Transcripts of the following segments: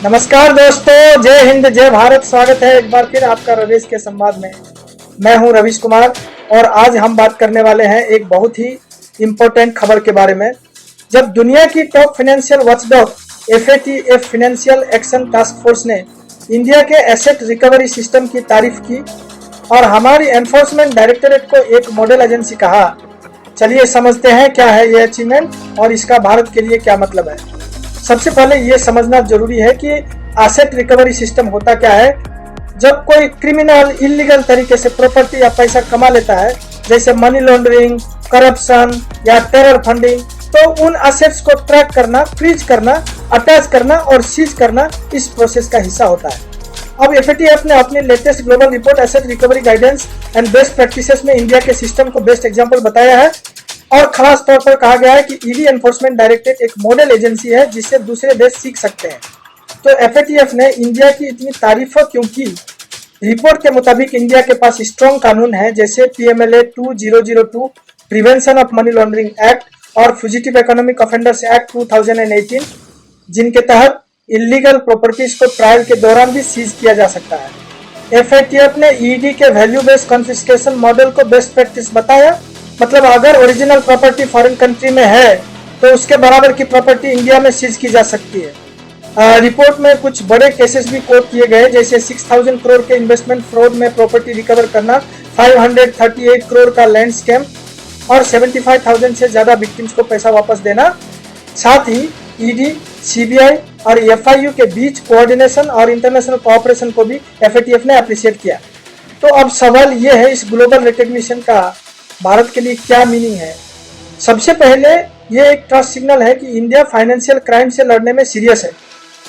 नमस्कार दोस्तों, जय हिंद जय भारत। स्वागत है एक बार फिर आपका रवीश के संवाद में। मैं हूं रवीश कुमार और आज हम बात करने वाले हैं एक बहुत ही इम्पोर्टेंट खबर के बारे में। जब दुनिया की top financial watchdog FATF financial action task force ने इंडिया के एसेट रिकवरी सिस्टम की तारीफ की और हमारी एनफोर्समेंट डायरेक्टरेट को एक मॉडल एजेंसी कहा। चलिए समझते हैं क्या है ये अचीवमेंट और इसका भारत के लिए क्या मतलब है। सबसे पहले ये समझना जरूरी है कि एसेट रिकवरी सिस्टम होता क्या है। जब कोई क्रिमिनल इलीगल तरीके से प्रॉपर्टी या पैसा कमा लेता है, जैसे मनी लॉन्ड्रिंग, करप्शन या टेरर फंडिंग, तो उन एसेट्स को ट्रैक करना, फ्रीज करना, अटैच करना और सीज करना इस प्रोसेस का हिस्सा होता है। अब FATF ने अपनी latest global report asset recovery guidance and best practices में इंडिया के सिस्टम को बेस्ट एग्जांपल बताया है और खास तौर पर कहा गया है कि ईडी एनफोर्समेंट डायरेक्टरेट एक मॉडल एजेंसी है जिससे दूसरे देश सीख सकते हैं। तो FATF ने इंडिया की इतनी तारीफ क्यों की? रिपोर्ट के मुताबिक इंडिया के पास स्ट्रॉन्ग कानून है, जैसे PMLA 2002 prevention of money laundering act और फ्यूजिटिव इकोनॉमिक ऑफेंडर्स एक्ट 2018, जिनके तहत इलीगल प्रॉपर्टीज को ट्रायल के दौरान भी सीज किया जा सकता है। FATF ने ईडी के वैल्यू बेस्ड कॉन्फिस्केशन मॉडल को बेस्ट प्रैक्टिस बताया। मतलब अगर ओरिजिनल प्रॉपर्टी फॉरेन कंट्री में है तो उसके बराबर की प्रॉपर्टी इंडिया में सीज की जा सकती है। रिपोर्ट में कुछ बड़े केसेस भी कोट किए गए, जैसे 6000 करोड़ के इन्वेस्टमेंट फ्रॉड में प्रॉपर्टी रिकवर करना, 538 करोड़ का लैंड स्कैम और 75,000 से ज्यादा विक्टिम्स को पैसा वापस देना। साथ ही ईडी, CBI और FIU के बीच कोऑर्डिनेशन और इंटरनेशनल कोऑपरेशन को भी FATF ने अप्रिशिएट किया। तो अब सवाल यह है, इस ग्लोबल रिकॉग्निशन का भारत के लिए क्या मीनिंग है? सबसे पहले ये एक ट्रस्ट सिग्नल है कि इंडिया फाइनेंशियल क्राइम से लड़ने में सीरियस है।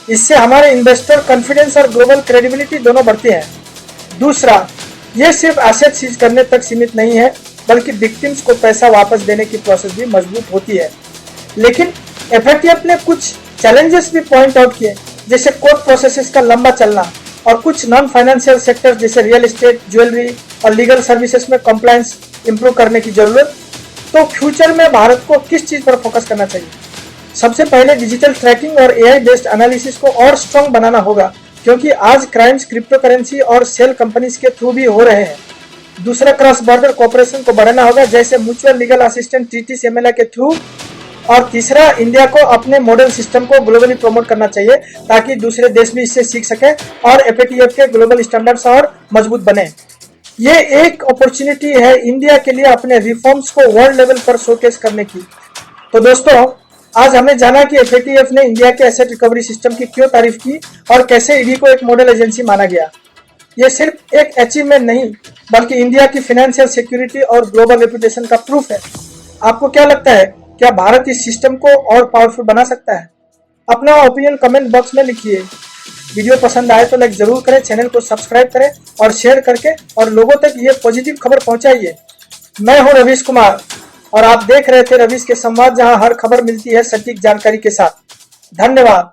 इससे हमारे इन्वेस्टर कॉन्फिडेंस और ग्लोबल क्रेडिबिलिटी दोनों बढ़ते हैं। दूसरा, ये सिर्फ एसेट सीज करने तक सीमित नहीं है, बल्कि विक्टिम्स को पैसा वापस देने की प्रोसेस भी मजबूत होती है। लेकिन FATF ने कुछ चैलेंजेस भी पॉइंट आउट किए, जैसे कोर्ट प्रोसेसेस का लंबा चलना और कुछ नॉन फाइनेंशियल सेक्टर जैसे रियल एस्टेट, ज्वेलरी और लीगल सर्विसेज में कंप्लायंस इंप्रूव करने की जरूरत। तो फ्यूचर में भारत को किस चीज पर फोकस करना चाहिए? सबसे पहले डिजिटल ट्रैकिंग और AI बेस्ड एनालिसिस को और स्ट्रॉन्ग बनाना होगा, क्योंकि आज क्राइम्स क्रिप्टो करेंसी और सेल कंपनीज के थ्रू भी हो रहे हैं। दूसरा, क्रॉस बॉर्डर कोऑपरेशन को बढ़ाना होगा, जैसे mutual legal assistant treaties MLA के थ्रू। और तीसरा, इंडिया को अपने मॉडल सिस्टम को ग्लोबली प्रमोट करना चाहिए ताकि दूसरे देश भी इससे सीख सके और FATF के ग्लोबल स्टैंडर्ड्स और मजबूत बने। ये एक अपॉर्चुनिटी है इंडिया के लिए अपने रिफॉर्म्स को वर्ल्ड लेवल पर शोकेस करने की। तो दोस्तों, आज हमने जाना कि FATF ने इंडिया के एसेट रिकवरी सिस्टम की क्यों तारीफ की और कैसे ईडी को एक मॉडल एजेंसी माना गया। ये सिर्फ एक अचीवमेंट नहीं, बल्कि इंडिया की फाइनेंशियल सिक्योरिटी और ग्लोबल रेपुटेशन का प्रूफ है। आपको क्या लगता है, क्या भारत इस सिस्टम को और पावरफुल बना सकता है? अपना ओपिनियन कमेंट बॉक्स में लिखिए। वीडियो पसंद आए तो लाइक जरूर करें, चैनल को सब्सक्राइब करें और शेयर करके और लोगों तक ये पॉजिटिव खबर पहुंचाइए। मैं हूं रवीश कुमार और आप देख रहे थे रवीश के संवाद, जहां हर खबर मिलती है सटीक जानकारी के साथ। धन्यवाद।